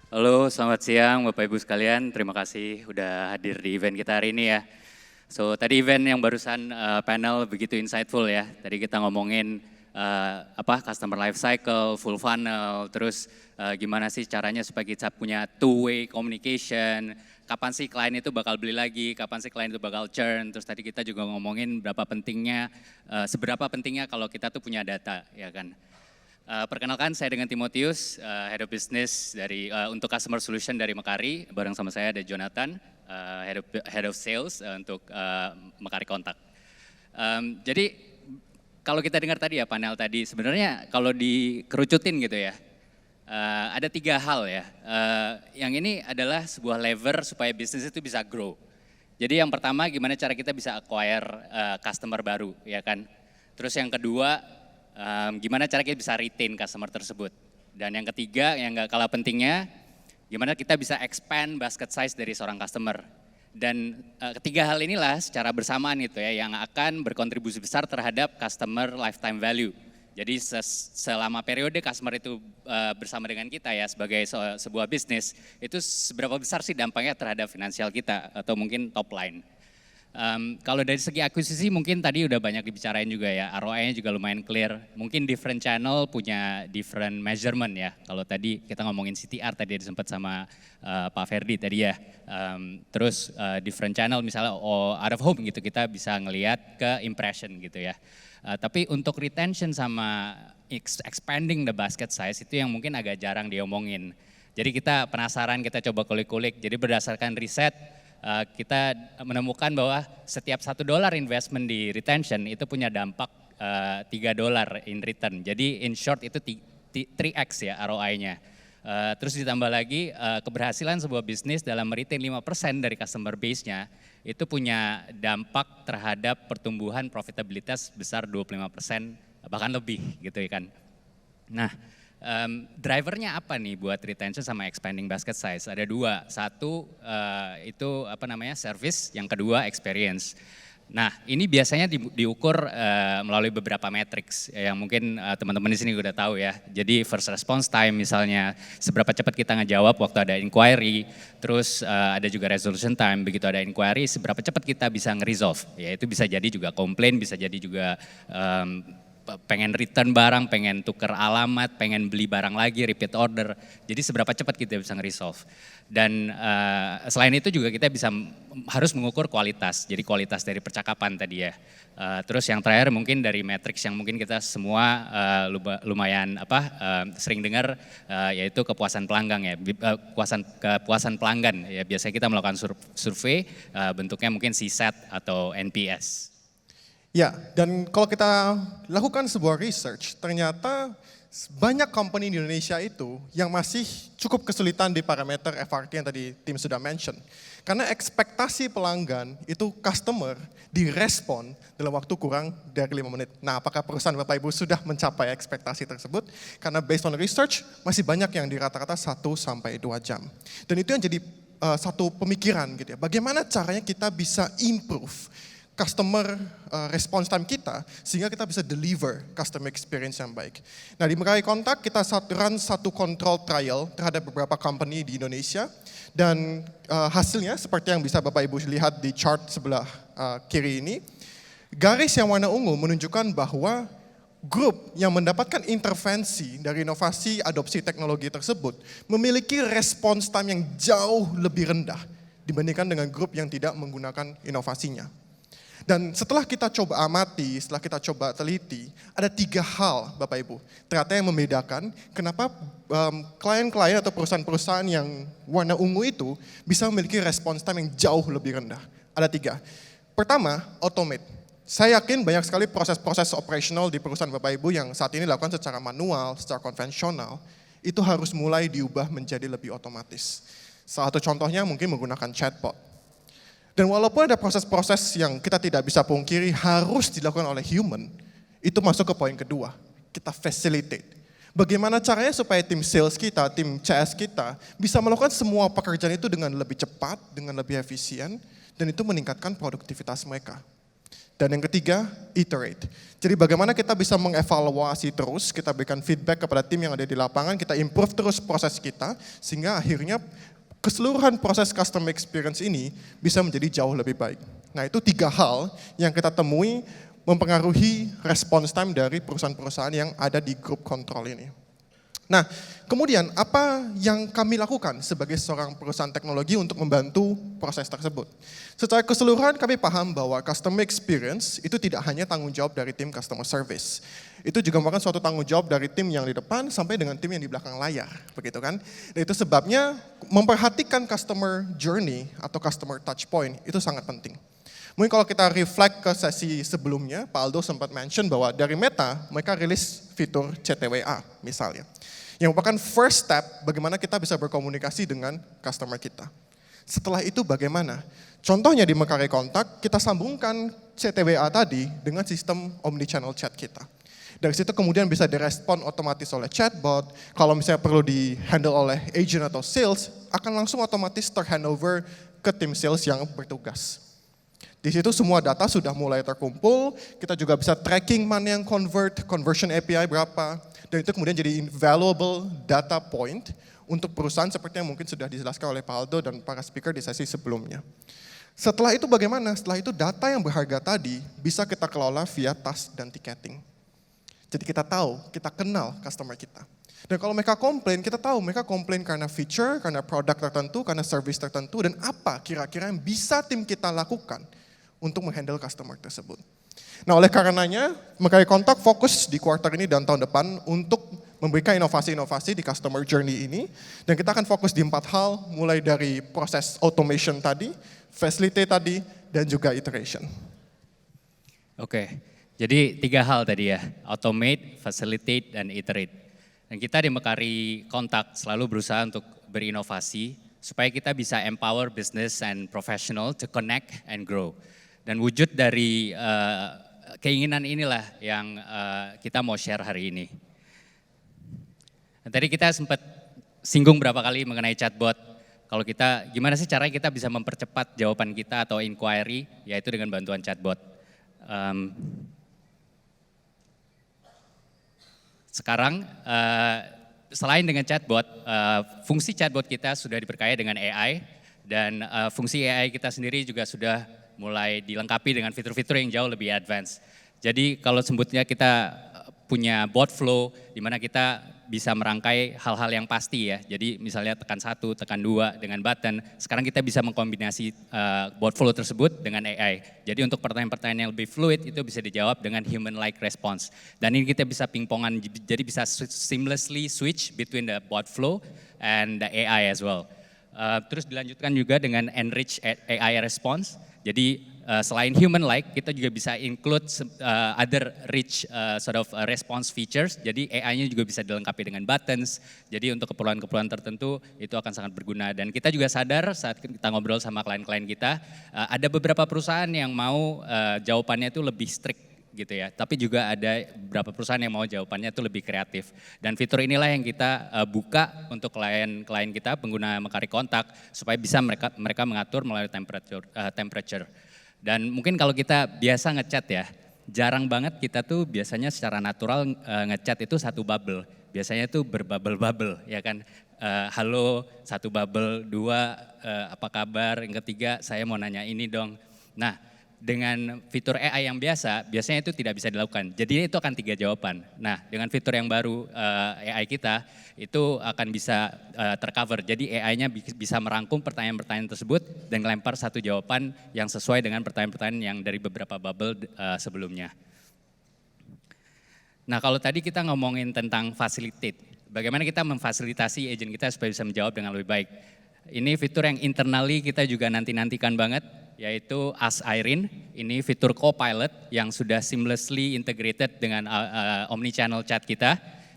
Halo, selamat siang Bapak Ibu sekalian. Terima kasih udah hadir di event kita hari ini ya. So, tadi event yang barusan panel begitu insightful ya. Tadi kita ngomongin customer life cycle, full funnel, terus gimana sih caranya supaya kita punya two-way communication, kapan sih klien itu bakal beli lagi, kapan sih klien itu bakal churn. Terus tadi kita juga ngomongin seberapa pentingnya kalau kita tuh punya data, ya kan. Perkenalkan, saya dengan Timotius, Head of Business untuk Customer Solution dari Mekari. Bareng sama saya ada Jonathan, Head of Sales untuk Mekari Kontak. Jadi kalau kita dengar tadi ya panel tadi, sebenarnya kalau dikerucutin gitu ya, ada 3 hal ya. Yang ini adalah sebuah lever supaya bisnis itu bisa grow. Jadi yang pertama, gimana cara kita bisa acquire customer baru, ya kan. Terus yang kedua, gimana cara kita bisa retain customer tersebut. Dan yang ketiga, yang gak kalah pentingnya, gimana kita bisa expand basket size dari seorang customer. Dan ketiga hal inilah secara bersamaan itu ya, yang akan berkontribusi besar terhadap customer lifetime value. Jadi selama periode customer itu bersama dengan kita ya sebagai sebuah bisnis, itu seberapa besar sih dampaknya terhadap finansial kita atau mungkin top line. Kalau dari segi akuisisi mungkin tadi udah banyak dibicarain juga ya, ROI-nya juga lumayan clear. Mungkin different channel punya different measurement ya. Kalau tadi kita ngomongin CTR tadi sempat sama Pak Ferdi tadi ya. Terus different channel misalnya out of home gitu kita bisa ngelihat ke impression gitu ya. Tapi untuk retention sama expanding the basket size itu yang mungkin agak jarang diomongin. Jadi kita penasaran, kita coba kulik-kulik. Jadi berdasarkan riset, kita menemukan bahwa setiap $1 investment di retention itu punya dampak $3 in return. Jadi in short itu 3x ya ROI-nya. Terus ditambah lagi keberhasilan sebuah bisnis dalam meretain 5% dari customer base-nya itu punya dampak terhadap pertumbuhan profitabilitas besar 25% bahkan lebih gitu ya kan. Nah, drivernya apa nih buat retention sama expanding basket size? Ada 2, satu itu service, yang kedua experience. Nah ini biasanya diukur melalui beberapa metrics yang mungkin teman-teman di sini udah tahu ya. Jadi first response time misalnya, seberapa cepat kita ngejawab waktu ada inquiry, terus ada juga resolution time, begitu ada inquiry seberapa cepat kita bisa nge-resolve. Ya itu bisa jadi juga komplain, bisa jadi juga pengen return barang, pengen tuker alamat, pengen beli barang lagi, repeat order. Jadi seberapa cepat kita bisa nge-resolve. Dan selain itu juga kita harus mengukur kualitas, jadi kualitas dari percakapan tadi ya. Terus yang terakhir mungkin dari matrix yang mungkin kita semua lumayan sering dengar, yaitu kepuasan pelanggan ya, kepuasan pelanggan ya. Biasanya kita melakukan survei, bentuknya mungkin CSAT atau NPS. Ya, dan kalau kita lakukan sebuah research, ternyata banyak company di Indonesia itu yang masih cukup kesulitan di parameter FRT yang tadi tim sudah mention. Karena ekspektasi pelanggan itu customer direspon dalam waktu kurang dari 5 menit. Nah, apakah perusahaan Bapak Ibu sudah mencapai ekspektasi tersebut? Karena based on research, masih banyak yang di rata-rata 1-2 jam. Dan itu yang jadi satu pemikiran gitu ya, bagaimana caranya kita bisa improve customer response time kita, sehingga kita bisa deliver customer experience yang baik. Nah di Mekari Kontak kita run satu control trial terhadap beberapa company di Indonesia, dan hasilnya seperti yang bisa Bapak Ibu lihat di chart sebelah kiri ini, garis yang warna ungu menunjukkan bahwa grup yang mendapatkan intervensi dari inovasi adopsi teknologi tersebut memiliki response time yang jauh lebih rendah dibandingkan dengan grup yang tidak menggunakan inovasinya. Dan setelah kita coba amati, setelah kita coba teliti, ada 3 hal Bapak Ibu ternyata yang membedakan kenapa klien-klien atau perusahaan-perusahaan yang warna ungu itu bisa memiliki response time yang jauh lebih rendah. Ada 3. Pertama, automate. Saya yakin banyak sekali proses-proses operasional di perusahaan Bapak Ibu yang saat ini dilakukan secara manual, secara konvensional, itu harus mulai diubah menjadi lebih otomatis. Salah satu contohnya mungkin menggunakan chatbot. Dan walaupun ada proses-proses yang kita tidak bisa pungkiri harus dilakukan oleh human, itu masuk ke poin kedua, kita facilitate. Bagaimana caranya supaya tim sales kita, tim CS kita bisa melakukan semua pekerjaan itu dengan lebih cepat, dengan lebih efisien, dan itu meningkatkan produktivitas mereka. Dan yang ketiga, iterate. Jadi bagaimana kita bisa mengevaluasi terus, kita berikan feedback kepada tim yang ada di lapangan, kita improve terus proses kita, sehingga akhirnya keseluruhan proses customer experience ini bisa menjadi jauh lebih baik. Nah itu 3 hal yang kita temui mempengaruhi response time dari perusahaan-perusahaan yang ada di grup kontrol ini. Nah, kemudian apa yang kami lakukan sebagai seorang perusahaan teknologi untuk membantu proses tersebut? Secara keseluruhan kami paham bahwa customer experience itu tidak hanya tanggung jawab dari tim customer service. Itu juga merupakan suatu tanggung jawab dari tim yang di depan sampai dengan tim yang di belakang layar, begitu kan? Dan itu sebabnya memperhatikan customer journey atau customer touch point itu sangat penting. Mungkin kalau kita reflect ke sesi sebelumnya, Pak Aldo sempat mention bahwa dari Meta, mereka rilis fitur CTWA misalnya. Yang merupakan first step bagaimana kita bisa berkomunikasi dengan customer kita. Setelah itu bagaimana? Contohnya di Mekare Kontak, kita sambungkan CTWA tadi dengan sistem omnichannel chat kita. Dari situ kemudian bisa direspon otomatis oleh chatbot, kalau misalnya perlu di-handle oleh agent atau sales, akan langsung otomatis ter-handover ke tim sales yang bertugas. Di situ semua data sudah mulai terkumpul, kita juga bisa tracking mana yang conversion API berapa, dan itu kemudian jadi invaluable data point untuk perusahaan seperti yang mungkin sudah dijelaskan oleh Pak Aldo dan para speaker di sesi sebelumnya. Setelah itu bagaimana? Setelah itu data yang berharga tadi bisa kita kelola via task dan ticketing. Jadi kita tahu, kita kenal customer kita. Dan kalau mereka komplain, kita tahu mereka komplain karena feature, karena produk tertentu, karena service tertentu, dan apa kira-kira yang bisa tim kita lakukan untuk menghandle customer tersebut. Nah oleh karenanya, Mekare Kontak fokus di kuartal ini dan tahun depan untuk memberikan inovasi-inovasi di customer journey ini. Dan kita akan fokus di 4 hal, mulai dari proses automation tadi, facilitate tadi, dan juga iteration. Oke, jadi 3 hal tadi ya, automate, facilitate, dan iterate. Dan kita di Mekare Kontak selalu berusaha untuk berinovasi, supaya kita bisa empower business and professional to connect and grow. Dan wujud dari keinginan inilah yang kita mau share hari ini. Dan tadi kita sempat singgung berapa kali mengenai chatbot. Kalau kita, gimana sih caranya kita bisa mempercepat jawaban kita atau inquiry, yaitu dengan bantuan chatbot. Sekarang, selain dengan chatbot, fungsi chatbot kita sudah diperkaya dengan AI, dan fungsi AI kita sendiri juga sudah mulai dilengkapi dengan fitur-fitur yang jauh lebih advance. Jadi kalau sebutnya kita punya bot flow, di mana kita bisa merangkai hal-hal yang pasti ya. Jadi misalnya tekan 1, tekan 2 dengan button. Sekarang kita bisa mengkombinasi bot flow tersebut dengan AI. Jadi untuk pertanyaan-pertanyaan yang lebih fluid itu bisa dijawab dengan human-like response. Dan ini kita bisa pingpongan, jadi bisa seamlessly switch between the bot flow and the AI as well. Terus dilanjutkan juga dengan enrich AI response. Jadi selain human-like, kita juga bisa include other rich sort of response features. Jadi AI-nya juga bisa dilengkapi dengan buttons. Jadi untuk keperluan-keperluan tertentu itu akan sangat berguna. Dan kita juga sadar saat kita ngobrol sama klien-klien kita, ada beberapa perusahaan yang mau jawabannya itu lebih strict gitu ya. Tapi juga ada beberapa perusahaan yang mau jawabannya itu lebih kreatif. Dan fitur inilah yang kita buka untuk klien-klien kita, pengguna Mekare Kontak, supaya bisa mereka mengatur melalui temperature. Dan mungkin kalau kita biasa ngechat ya, jarang banget kita tuh biasanya secara natural ngechat itu satu bubble. Biasanya tuh berbubble-bubble ya kan. Halo, 1 bubble, 2 apa kabar, yang ketiga saya mau nanya ini dong. Nah, dengan fitur AI yang biasanya itu tidak bisa dilakukan. Jadi itu akan 3 jawaban. Nah, dengan fitur yang baru AI kita, itu akan bisa tercover. Jadi AI-nya bisa merangkum pertanyaan-pertanyaan tersebut dan melempar 1 jawaban yang sesuai dengan pertanyaan-pertanyaan yang dari beberapa bubble sebelumnya. Nah, kalau tadi kita ngomongin tentang facilitate, bagaimana kita memfasilitasi agent kita supaya bisa menjawab dengan lebih baik. Ini fitur yang internally kita juga nanti-nantikan banget, yaitu Ask Irene. Ini fitur Copilot yang sudah seamlessly integrated dengan omnichannel chat kita.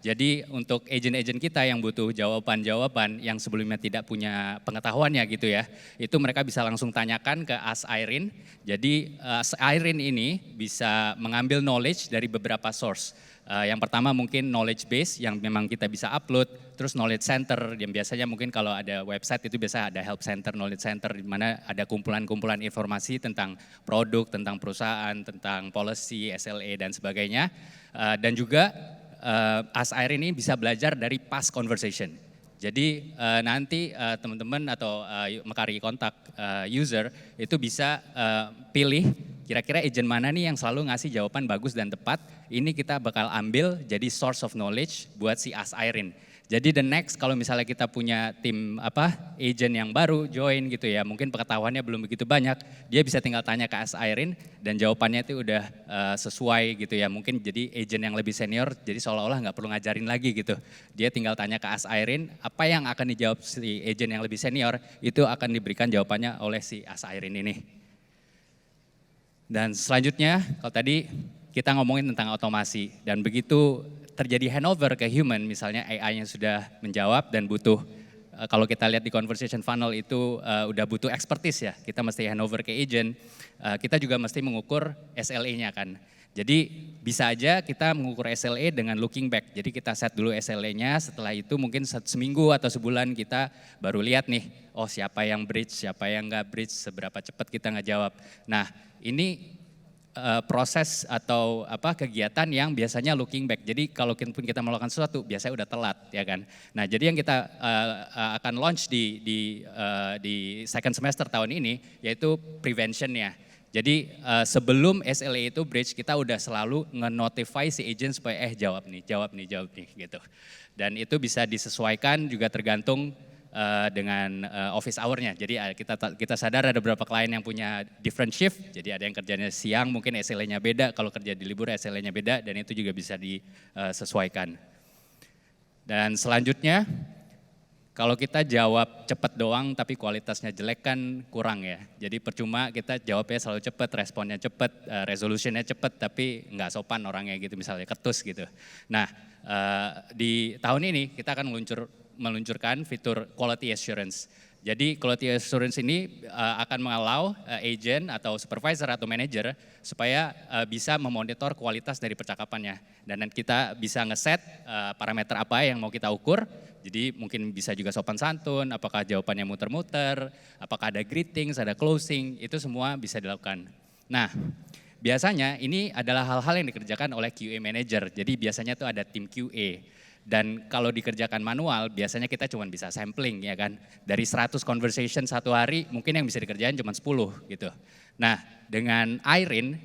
Jadi untuk agent-agent kita yang butuh jawaban-jawaban yang sebelumnya tidak punya pengetahuannya gitu ya, itu mereka bisa langsung tanyakan ke Ask Irene. Jadi Ask Irene ini bisa mengambil knowledge dari beberapa source. Yang pertama mungkin knowledge base yang memang kita bisa upload, terus knowledge center yang biasanya mungkin kalau ada website itu biasa ada help center, knowledge center di mana ada kumpulan-kumpulan informasi tentang produk, tentang perusahaan, tentang policy, SLA dan sebagainya. Dan juga Ask Irene ini bisa belajar dari past conversation. Jadi nanti teman-teman atau Mekari kontak user itu bisa pilih kira-kira agent mana nih yang selalu ngasih jawaban bagus dan tepat. Ini kita bakal ambil jadi source of knowledge buat si Ask Irene. Jadi the next kalau misalnya kita punya tim agent yang baru join gitu ya, mungkin pengetahuannya belum begitu banyak, dia bisa tinggal tanya ke Ask Irene dan jawabannya itu udah sesuai gitu ya. Mungkin jadi agent yang lebih senior, jadi seolah-olah nggak perlu ngajarin lagi gitu. Dia tinggal tanya ke Ask Irene, apa yang akan dijawab si agent yang lebih senior, itu akan diberikan jawabannya oleh si Ask Irene ini. Dan selanjutnya, kalau tadi kita ngomongin tentang otomasi dan begitu terjadi handover ke human, misalnya AI-nya sudah menjawab dan butuh, kalau kita lihat di conversation funnel itu udah butuh expertise ya, kita mesti handover ke agent, kita juga mesti mengukur SLA-nya kan. Jadi bisa aja kita mengukur SLA dengan looking back, jadi kita set dulu SLA-nya, setelah itu mungkin seminggu atau sebulan kita baru lihat nih, oh siapa yang bridge, siapa yang nggak bridge, seberapa cepat kita nggak jawab. Nah ini proses atau kegiatan yang biasanya looking back. Jadi kalau pun kita melakukan sesuatu biasanya udah telat ya kan. Nah jadi yang kita akan launch di second semester tahun ini yaitu preventionnya. Jadi sebelum SLA itu bridge kita udah selalu nge-notify si agent supaya jawab nih gitu. Dan itu bisa disesuaikan juga tergantung dengan office hour-nya. Jadi kita sadar ada beberapa klien yang punya different shift, jadi ada yang kerjanya siang mungkin SLA-nya beda, kalau kerja di libur SLA-nya beda dan itu juga bisa disesuaikan. Dan selanjutnya, kalau kita jawab cepat doang tapi kualitasnya jelek kan kurang ya. Jadi percuma kita jawabnya selalu cepat, responnya cepat, resolutionnya cepat tapi nggak sopan orangnya gitu misalnya ketus gitu. Nah di tahun ini kita akan meluncurkan fitur quality assurance. Jadi quality assurance ini akan mengallow agent atau supervisor atau manager supaya bisa memonitor kualitas dari percakapannya. Dan kita bisa ngeset parameter apa yang mau kita ukur. Jadi mungkin bisa juga sopan santun, apakah jawabannya muter-muter, apakah ada greetings, ada closing, itu semua bisa dilakukan. Nah biasanya ini adalah hal-hal yang dikerjakan oleh QA manager. Jadi biasanya tuh ada tim QA. Dan kalau dikerjakan manual, biasanya kita cuma bisa sampling ya kan. Dari 100 conversation satu hari, mungkin yang bisa dikerjain cuma 10 gitu. Nah dengan Irene,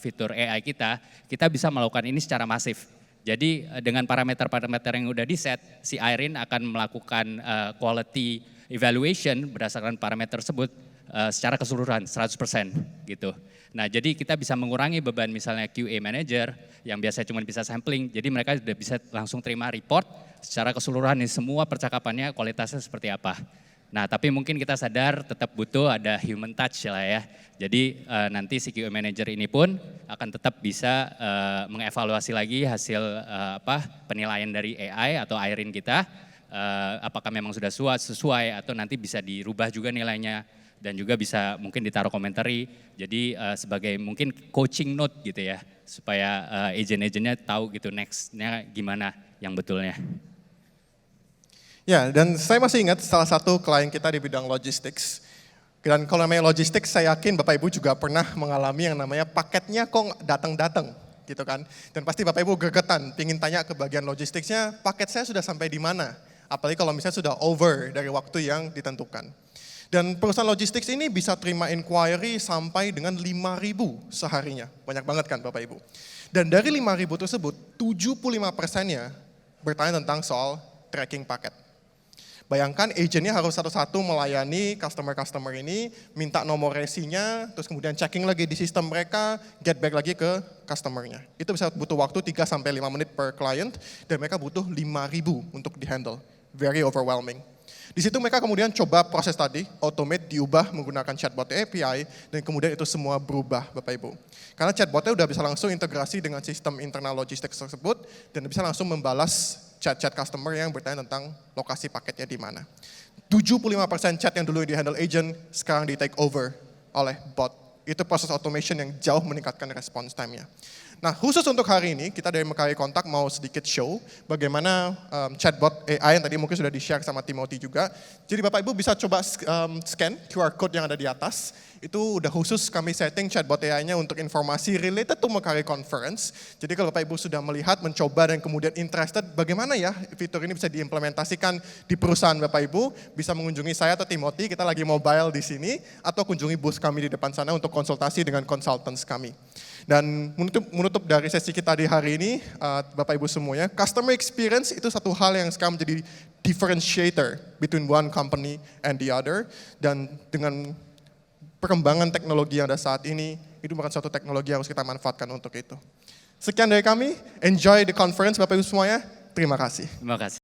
fitur AI kita bisa melakukan ini secara masif. Jadi dengan parameter-parameter yang udah di set, si Irene akan melakukan quality evaluation berdasarkan parameter tersebut secara keseluruhan 100% gitu. Nah jadi kita bisa mengurangi beban misalnya QA manager yang biasanya cuma bisa sampling, jadi mereka sudah bisa langsung terima report secara keseluruhan nih semua percakapannya kualitasnya seperti apa. Nah tapi mungkin kita sadar tetap butuh ada human touch lah ya. Jadi nanti si QA manager ini pun akan tetap bisa mengevaluasi lagi hasil penilaian dari AI atau Irene kita. Apakah memang sudah sesuai atau nanti bisa dirubah juga nilainya. Dan juga bisa mungkin ditaruh komentari, jadi sebagai mungkin coaching note gitu ya, supaya agent-agentnya tahu gitu next-nya gimana yang betulnya. Ya, dan saya masih ingat salah satu klien kita di bidang logistics. Dan kalau namanya logistics, saya yakin Bapak Ibu juga pernah mengalami yang namanya paketnya kok datang-datang gitu kan. Dan pasti Bapak Ibu gregetan, pingin tanya ke bagian logisticsnya, paket saya sudah sampai di mana? Apalagi kalau misalnya sudah over dari waktu yang ditentukan. Dan perusahaan logistics ini bisa terima inquiry sampai dengan 5.000 seharinya. Banyak banget kan Bapak Ibu. Dan dari 5.000 tersebut, 75%-nya bertanya tentang soal tracking paket. Bayangkan agentnya harus satu-satu melayani customer-customer ini, minta nomor resinya, terus kemudian checking lagi di sistem mereka, get back lagi ke customer-nya. Itu bisa butuh waktu 3-5 menit per client, dan mereka butuh 5.000 untuk di-handle. Very overwhelming. Di situ mereka kemudian coba proses tadi, automate diubah menggunakan chatbot API, dan kemudian itu semua berubah Bapak Ibu. Karena chatbotnya udah bisa langsung integrasi dengan sistem internal logistik tersebut, dan bisa langsung membalas chat-chat customer yang bertanya tentang lokasi paketnya di mana. 75% chat yang dulu di handle agent, sekarang di take over oleh bot. Itu proses automation yang jauh meningkatkan response time-nya. Nah, khusus untuk hari ini, kita dari Mekawi Kontak mau sedikit show bagaimana chatbot AI yang tadi mungkin sudah di-share sama Timothy juga. Jadi Bapak Ibu bisa coba scan QR code yang ada di atas. Itu udah khusus kami setting chatbot AI-nya untuk informasi related to Mekawi Conference. Jadi kalau Bapak Ibu sudah melihat, mencoba, dan kemudian interested, bagaimana ya fitur ini bisa diimplementasikan di perusahaan Bapak Ibu, bisa mengunjungi saya atau Timothy, kita lagi mobile di sini, atau kunjungi booth kami di depan sana untuk konsultasi dengan consultants kami. Dan menutup dari sesi kita di hari ini, Bapak Ibu semuanya, customer experience itu satu hal yang sekarang menjadi differentiator between one company and the other. Dan dengan perkembangan teknologi yang ada saat ini, itu bukan suatu teknologi yang harus kita manfaatkan untuk itu. Sekian dari kami, enjoy the conference Bapak Ibu semuanya, terima kasih. Terima kasih.